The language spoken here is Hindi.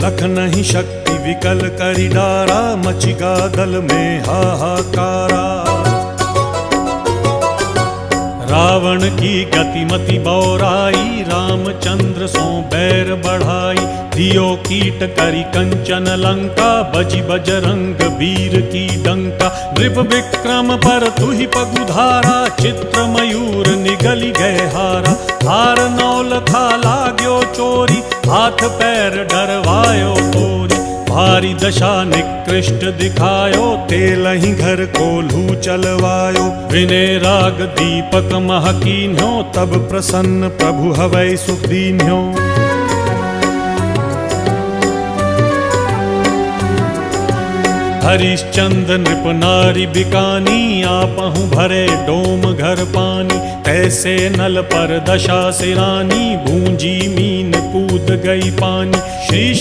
लख नहीं शक्ति विकल करी डारा, मचिगा दल में हाहाकारा। रावण की गतिमति बौराई, रामचंद्र सो बैर बढ़ाई। दियो कीट करी कंचन लंका, बजि बजरंग वीर की डंका। नृप विक्रम पर तुहि पगुधारा, चित्र मयूर निगली गए हारा। हार नौल था लाग्यो चोरी, हाथ पैर डरवायो तोरी। भारी दशा निकृष्ट दिखायो, तेलहि घर को लू चलवायो। विनय राग दीपक महकीन्यो, तब प्रसन्न प्रभु हवै सुख दीन्यो। हरिश्चंद्र नृप नारी बिकानी, आपहु भरे डोम घर पानी। ऐसे नल पर दशा सिरानी, भूंजी मीन कूद गई पानी। श्री